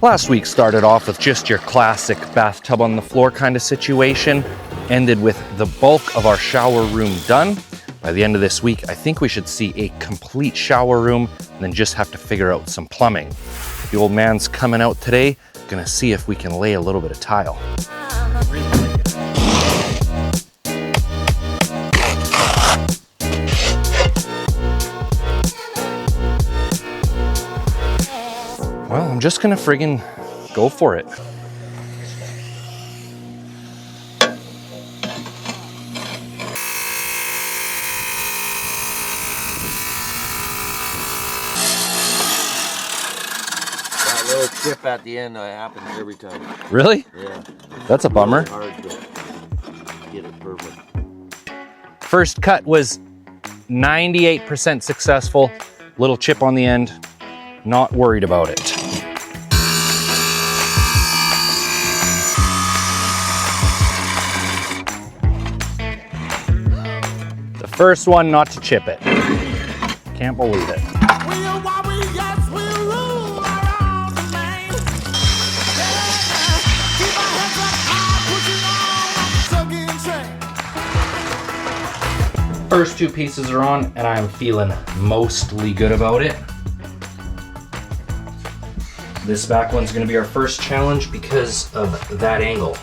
Last week started off with just your classic bathtub on the floor kind of situation, ended with the bulk of our shower room done. By the end of this week, I think we should see a complete shower room and then just have to figure out some plumbing. The old man's coming out today, gonna see if we can lay a little bit of tile. Well, I'm just gonna friggin' go for it. That little chip at the end happens every time. Really? Yeah. That's a bummer. It's hard to get it perfect. First cut was 98% successful. Little chip on the end. Not worried about it. The first one not to chip it. Can't believe it. First two pieces are on and I'm feeling mostly good about it. This back one's gonna be our first challenge because of that angle.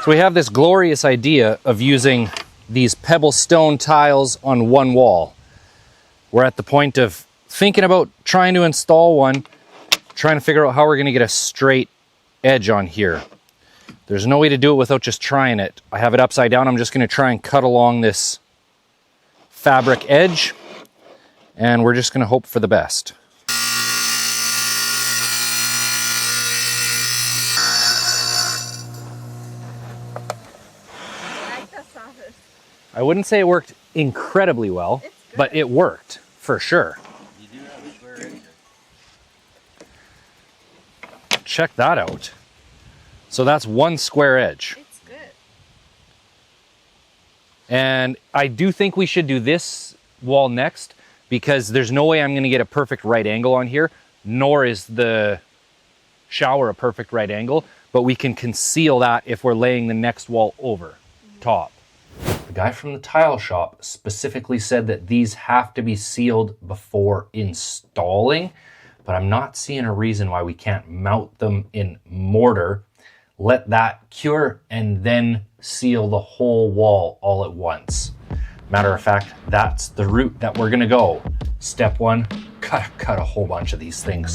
So we have this glorious idea of using these pebble stone tiles on one wall. We're at the point of thinking about trying to install one, trying to figure out how we're gonna get a straight edge on here. There's no way to do it without just trying it. I have it upside down. I'm just gonna try and cut along this fabric edge, and we're just gonna hope for the best. I wouldn't say it worked incredibly well, but it worked for sure. You do have a square edge. Check that out. So that's one square edge. It's good. And I do think we should do this wall next because there's no way I'm going to get a perfect right angle on here, nor is the shower a perfect right angle, but we can conceal that if we're laying the next wall over top. The guy from the tile shop specifically said that these have to be sealed before installing, but I'm not seeing a reason why we can't mount them in mortar, let that cure, and then seal the whole wall all at once. Matter of fact, that's the route that we're gonna go. Step one, cut a whole bunch of these things.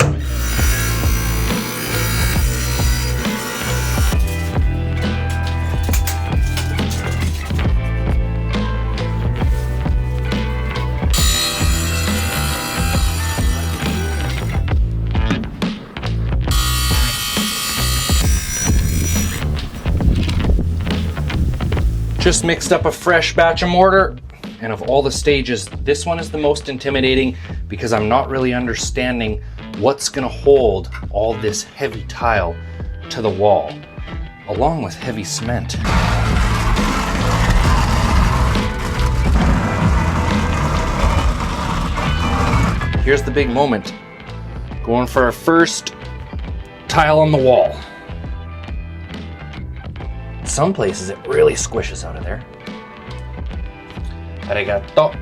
Just mixed up a fresh batch of mortar, and of all the stages, this one is the most intimidating because I'm not really understanding what's gonna hold all this heavy tile to the wall, along with heavy cement. Here's the big moment. Going for our first tile on the wall. Some places it really squishes out of there. Arigato.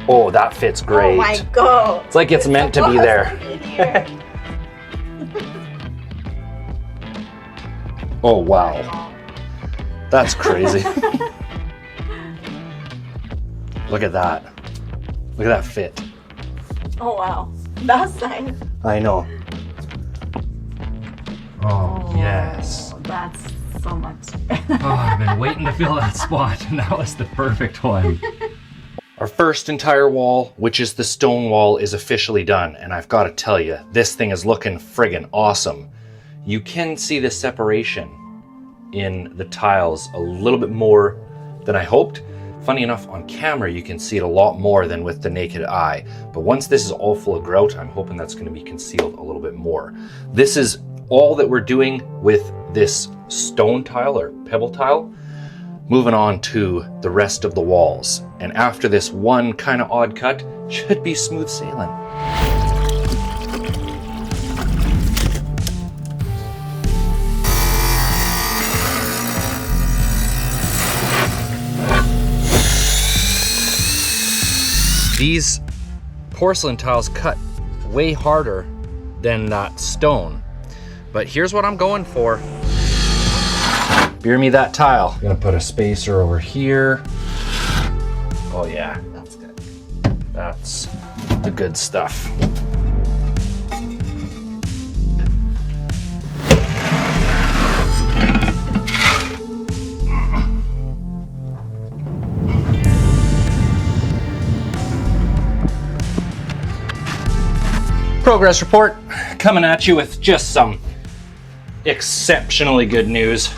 Oh, that fits great. Oh my god. It's like it's meant to be there. Oh wow. That's crazy. Look at that. Look at that fit. Oh wow. That's nice. I know. Oh, yes. That's so much. Oh, I've been waiting to feel that spot, and that was the perfect one. Our first entire wall, which is the stone wall, is officially done, and I've got to tell you, this thing is looking friggin' awesome. You can see the separation in the tiles a little bit more than I hoped, Funny enough, on camera you can see it a lot more than with the naked eye, but once this is all full of grout, I'm hoping that's going to be concealed a little bit more. This is all that we're doing with this stone tile or pebble tile. Moving on to the rest of the walls, and after this one kind of odd cut, should be smooth sailing. These porcelain tiles cut way harder than that stone, but here's what I'm going for. Beer me that tile. I'm gonna put a spacer over here. Oh yeah, that's good. That's the good stuff. Progress report coming at you with just some exceptionally good news.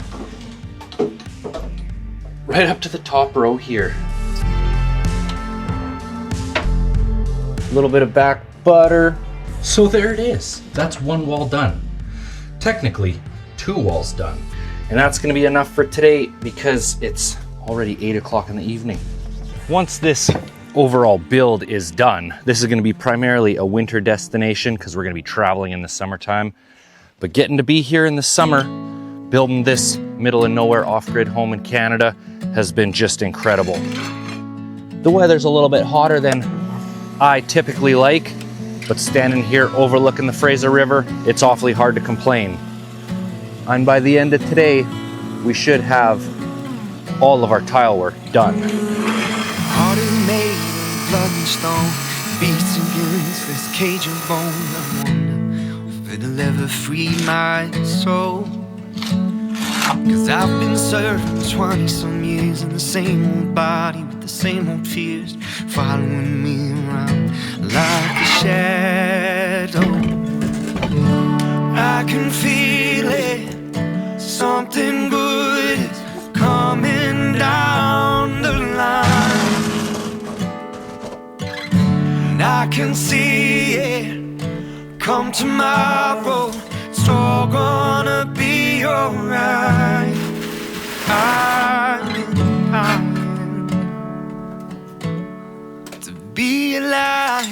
Right up to the top row here. A little bit of back butter. So there it is. That's one wall done. Technically, 2 walls done. And that's gonna be enough for today because it's already 8 o'clock in the evening. Once this overall build is done, this is gonna be primarily a winter destination because we're gonna be traveling in the summertime. But getting to be here in the summer, building this middle of nowhere off-grid home in Canada has been just incredible. The weather's a little bit hotter than I typically like, but standing here overlooking the Fraser River, it's awfully hard to complain. And by the end of today, we should have all of our tile work done. Heart is made of blood and stone, beats against this cage of bone. I wonder if it'll ever free my soul. 'Cause I've been serving 20 some years in the same old body with the same old fears, following me around like a shadow. I can feel it, something good is coming down the line, and I can see it come tomorrow. It's all gonna be alright. I've been dying to be alive.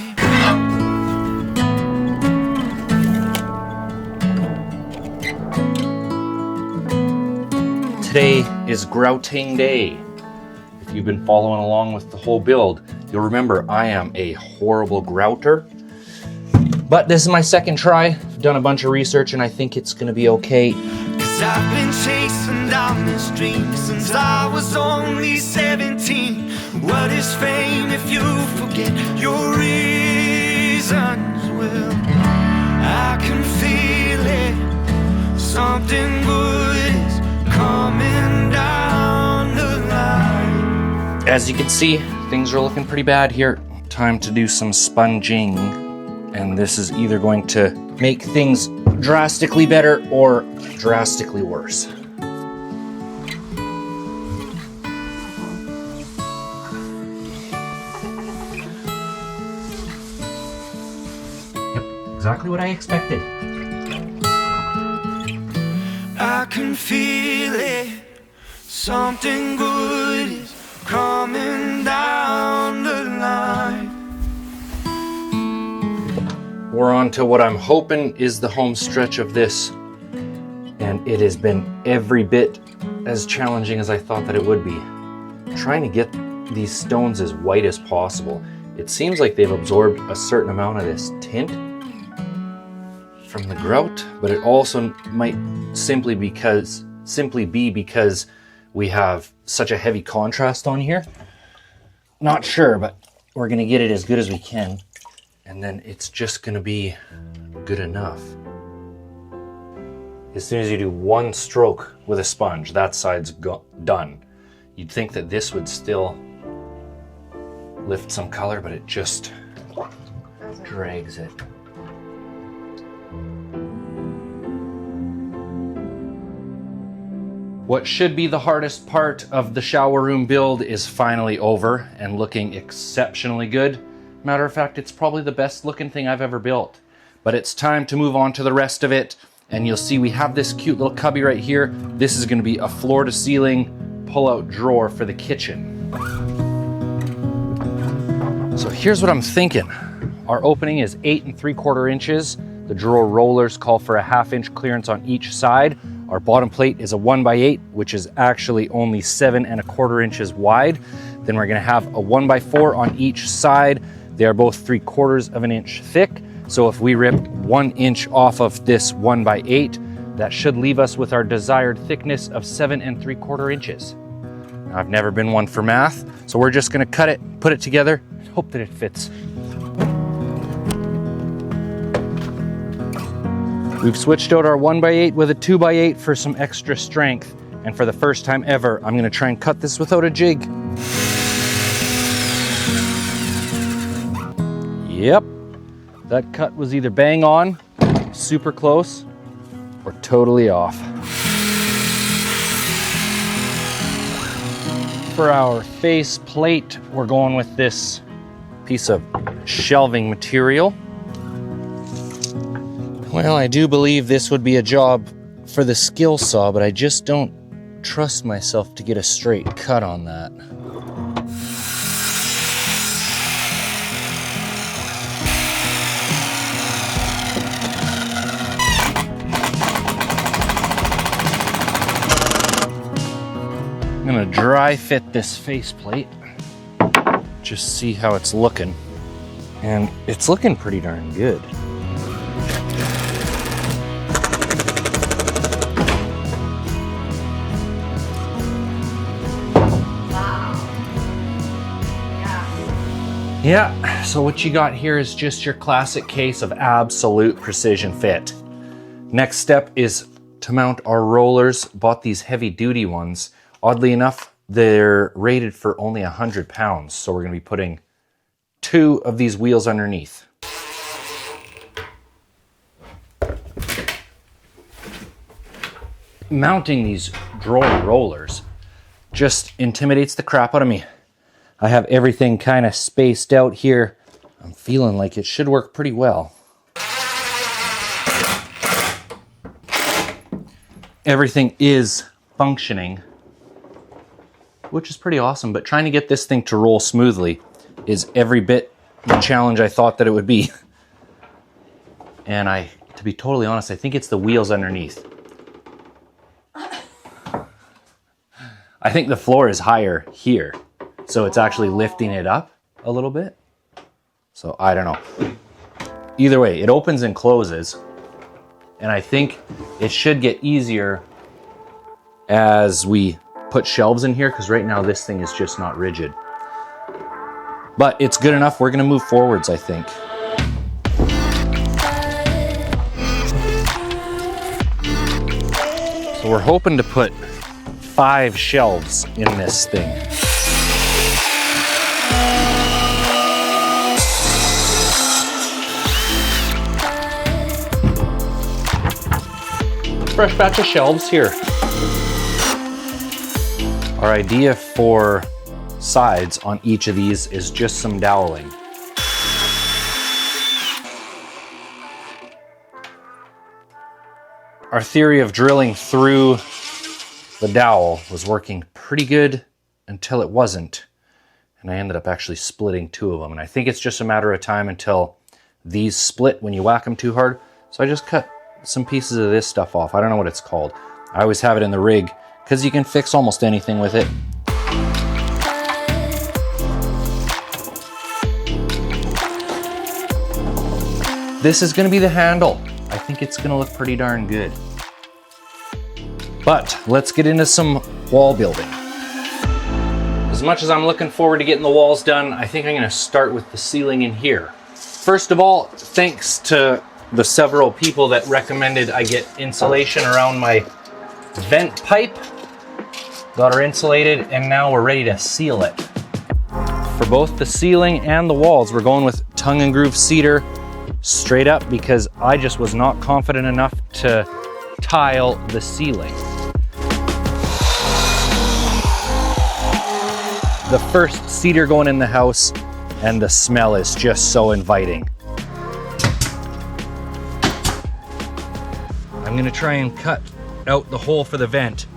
Today is grouting day. If you've been following along with the whole build, you'll remember I am a horrible grouter. But this is my second try. I've done a bunch of research and I think it's gonna be okay. 'Cause I've been chasing down this dream since I was only 17. What is fame if you forget your reasons? Well, I can feel it, something good is coming down the line. As you can see, things are looking pretty bad here. Time to do some sponging. And this is either going to make things drastically better or drastically worse. Yep, exactly what I expected. I can feel it, something good is coming down the line. We're on to what I'm hoping is the home stretch of this, and it has been every bit as challenging as I thought that it would be. Trying to get these stones as white as possible. It seems like they've absorbed a certain amount of this tint from the grout, but it also might simply be because we have such a heavy contrast on here. Not sure, but we're gonna get it as good as we can. And then it's just gonna be good enough. As soon as you do one stroke with a sponge, that side's done. You'd think that this would still lift some color, but it just drags it. What should be the hardest part of the shower room build is finally over and looking exceptionally good. Matter of fact, it's probably the best looking thing I've ever built. But it's time to move on to the rest of it. And you'll see we have this cute little cubby right here. This is gonna be a floor to ceiling pull-out drawer for the kitchen. So here's what I'm thinking. Our opening is 8 3/4 inches. The drawer rollers call for a 1/2 inch clearance on each side. Our bottom plate is a 1x8, which is actually only 7 1/4 inches wide. Then we're gonna have a 1x4 on each side. They are both 3/4 of an inch thick. So if we rip 1 inch off of this 1x8, that should leave us with our desired thickness of 7 3/4 inches. Now, I've never been one for math, so we're just gonna cut it, put it together, and hope that it fits. We've switched out our 1x8 with a 2x8 for some extra strength. And for the first time ever, I'm gonna try and cut this without a jig. Yep, that cut was either bang on, super close, or totally off. For our face plate, we're going with this piece of shelving material. Well, I do believe this would be a job for the skill saw, but I just don't trust myself to get a straight cut on that. I'm gonna dry fit this faceplate, just see how it's looking. And it's looking pretty darn good. Yeah, so what you got here is just your classic case of absolute precision fit. Next step is to mount our rollers. Bought these heavy duty ones. Oddly enough, they're rated for only 100 pounds. So we're gonna be putting 2 of these wheels underneath. Mounting these drawer rollers just intimidates the crap out of me. I have everything kind of spaced out here. I'm feeling like it should work pretty well. Everything is functioning, which is pretty awesome, but trying to get this thing to roll smoothly is every bit the challenge I thought that it would be. And to be totally honest, I think it's the wheels underneath. I think the floor is higher here. So it's actually lifting it up a little bit. So I don't know. Either way, it opens and closes. And I think it should get easier as we put shelves in here, because right now this thing is just not rigid. But it's good enough. We're gonna move forwards, I think. So we're hoping to put 5 shelves in this thing. Fresh batch of shelves here. Our idea for sides on each of these is just some doweling. Our theory of drilling through the dowel was working pretty good until it wasn't. And I ended up actually splitting 2 of them. And I think it's just a matter of time until these split when you whack them too hard. So I just cut some pieces of this stuff off. I don't know what it's called. I always have it in the rig because you can fix almost anything with it. This is going to be the handle. I think it's going to look pretty darn good. But let's get into some wall building. As much as I'm looking forward to getting the walls done, I think I'm going to start with the ceiling in here. First of all, thanks to the several people that recommended I get insulation around my vent pipe. Got her insulated, and now we're ready to seal it. For both the ceiling and the walls, we're going with tongue and groove cedar straight up because I just was not confident enough to tile the ceiling. the first cedar going in the house, and the smell is just so inviting. I'm gonna try and cut out the hole for the vent.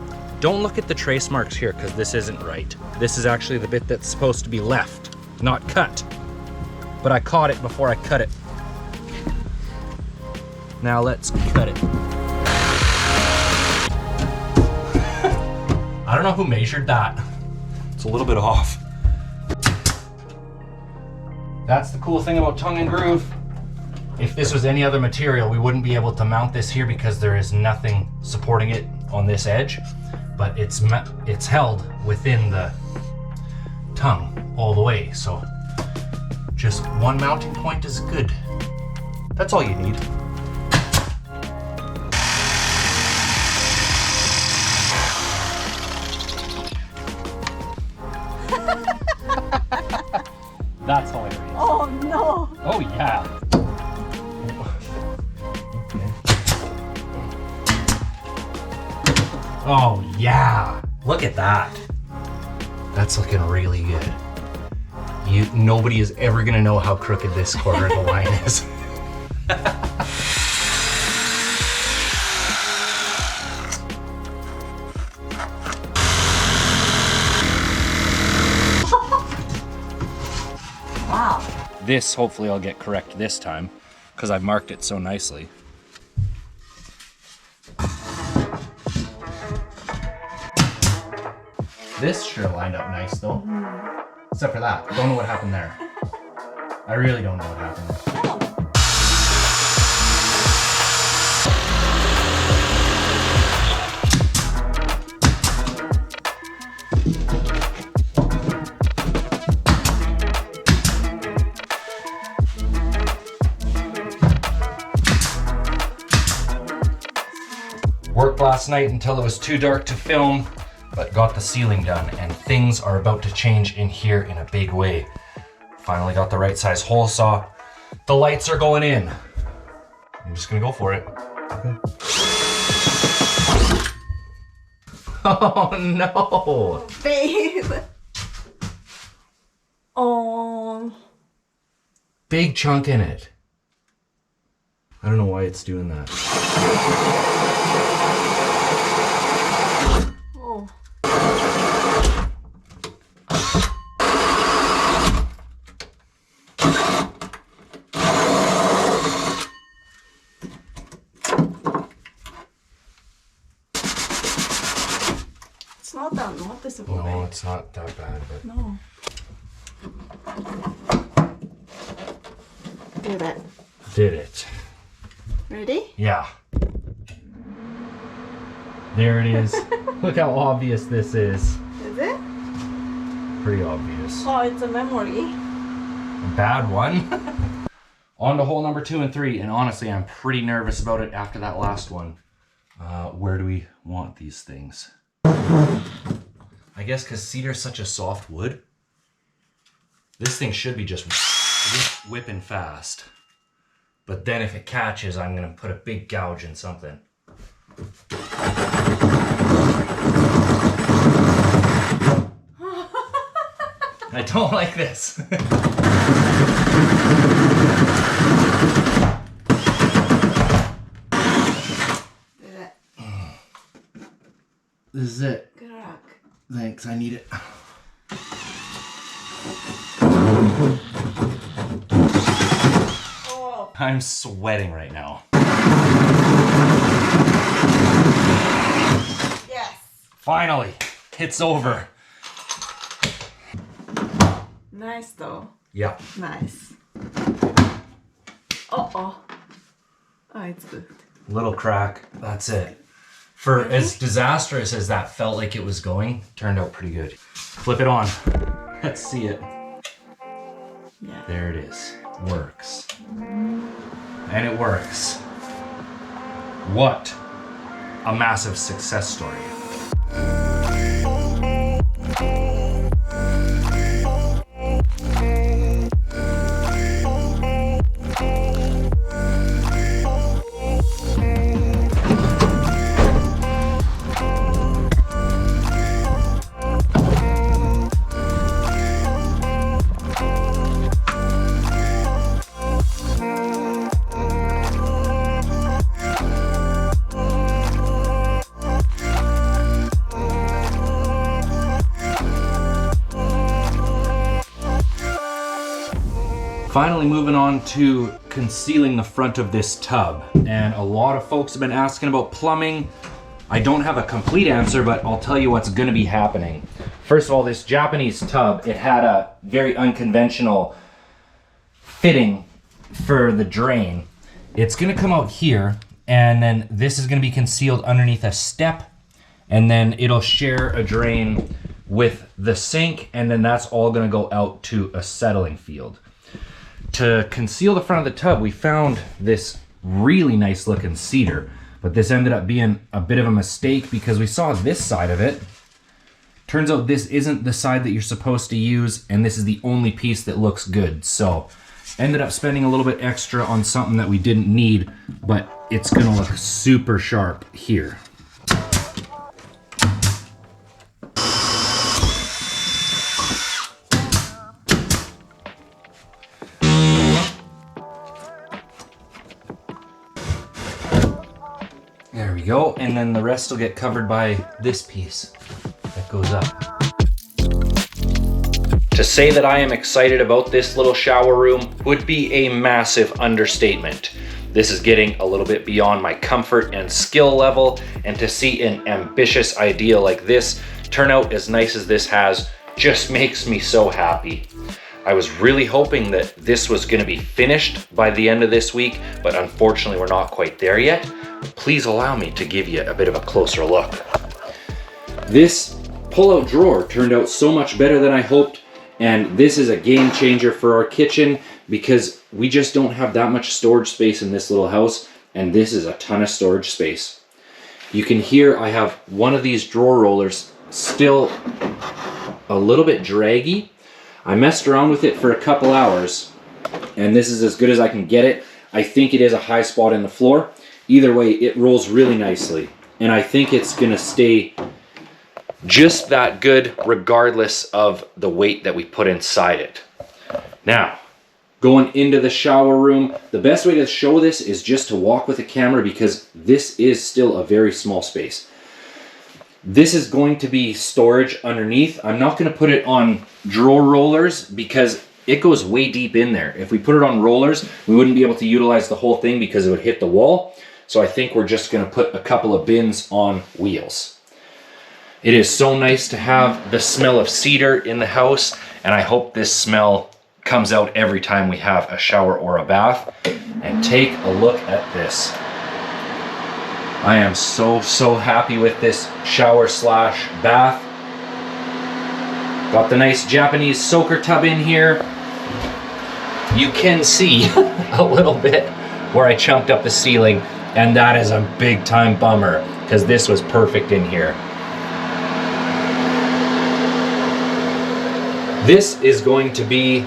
Don't look at the trace marks here because this isn't right. This is actually the bit that's supposed to be left, not cut. But I caught it before I cut it. Now let's cut it. I don't know who measured that. It's a little bit off. That's the cool thing about tongue and groove. If this was any other material, we wouldn't be able to mount this here because there is nothing supporting it on this edge, but it's held within the tongue all the way. So just one mounting point is good. That's all you need. That's hilarious. Oh no. Oh yeah. Oh yeah. Look at that. That's looking really good. Nobody is ever gonna know how crooked this corner of the line is. Wow. This, hopefully I'll get correct this time because I've marked it so nicely. This sure lined up nice though. Except for that. Don't know what happened there. I really don't know what happened there. Oh. Worked last night until it was too dark to film, but got the ceiling done, and things are about to change in here in a big way. Finally got the right size hole saw. The lights are going in. I'm just gonna go for it. Okay. Oh no! Babe. Oh. Big chunk in it. I don't know why it's doing that. Oh. It's not that noticeable. No, it's not that bad, but No. Did it. did it. Ready? Yeah. There it is. Look how obvious this is. Is it? Pretty obvious. Oh, it's a memory. A bad one. On to hole number 2 and 3, and honestly, I'm pretty nervous about it after that last one. Where do we want these things? I guess because cedar's such a soft wood, this thing should be just whipping fast. But then if it catches, I'm gonna put a big gouge in something. I don't like this. Did it. This is it. Good luck. Thanks, I need it. Oh. I'm sweating right now. Yes. Finally, it's over. Nice though. Yeah. Nice. Uh-oh. Oh, it's good. Little crack, that's it. For as disastrous as that felt like it was going, turned out pretty good. Flip it on. Let's see it. Yeah. There it is. Works. And it works. What a massive success story. Finally moving on to concealing the front of this tub. And a lot of folks have been asking about plumbing. I don't have a complete answer, but I'll tell you what's gonna be happening. First of all, this Japanese tub, it had a very unconventional fitting for the drain. It's gonna come out here, and then this is gonna be concealed underneath a step, and then it'll share a drain with the sink, and then that's all gonna go out to a settling field. To conceal the front of the tub, we found this really nice looking cedar, but this ended up being a bit of a mistake because we saw this side of it. Turns out this isn't the side that you're supposed to use, and this is the only piece that looks good. So ended up spending a little bit extra on something that we didn't need, but it's gonna look super sharp here. There we go, and then the rest will get covered by this piece that goes up. To say that I am excited about this little shower room would be a massive understatement. This is getting a little bit beyond my comfort and skill level, and to see an ambitious idea like this turn out as nice as this has just makes me so happy. I was really hoping that this was going to be finished by the end of this week, but unfortunately we're not quite there yet. Please allow me to give you a bit of a closer look. This pull-out drawer turned out so much better than I hoped, and this is a game changer for our kitchen because we just don't have that much storage space in this little house, and this is a ton of storage space. You can hear I have one of these drawer rollers still a little bit draggy. I messed around with it for a couple hours, and this is as good as I can get it. I think it is a high spot in the floor. Either way, it rolls really nicely, and I think it's gonna stay just that good regardless of the weight that we put inside it. Now, going into the shower room, the best way to show this is just to walk with the camera because this is still a very small space. This is going to be storage underneath. I'm not gonna put it on drawer rollers because it goes way deep in there. If we put it on rollers, we wouldn't be able to utilize the whole thing because it would hit the wall. So I think we're just gonna put a couple of bins on wheels. It is so nice to have the smell of cedar in the house, and I hope this smell comes out every time we have a shower or a bath. And take a look at this. I am so happy with this shower slash bath. Got the nice Japanese soaker tub in here. You can see a little bit where I chunked up the ceiling, and that is a big time bummer because this was perfect in here. This is going to be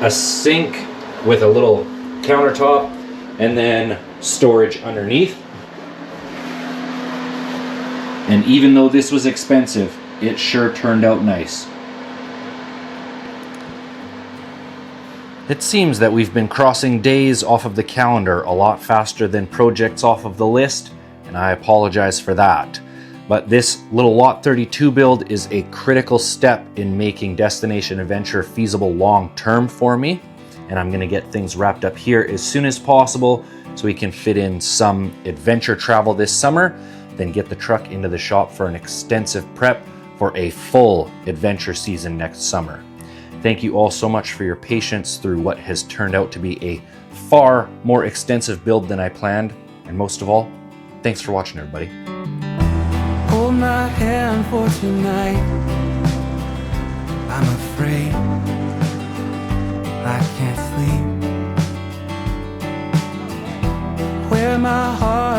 a sink with a little countertop and then storage underneath. And even though this was expensive, it sure turned out nice. It seems that we've been crossing days off of the calendar a lot faster than projects off of the list, and I apologize for that. But this little Lot 32 build is a critical step in making Destination Adventure feasible long-term for me, and I'm gonna get things wrapped up here as soon as possible so we can fit in some adventure travel this summer, then get the truck into the shop for an extensive prep for a full adventure season next summer. Thank you all so much for your patience through what has turned out to be a far more extensive build than I planned, and most of all, thanks for watching, everybody. Hold my hand for tonight. I'm afraid I can't sleep. Where my heart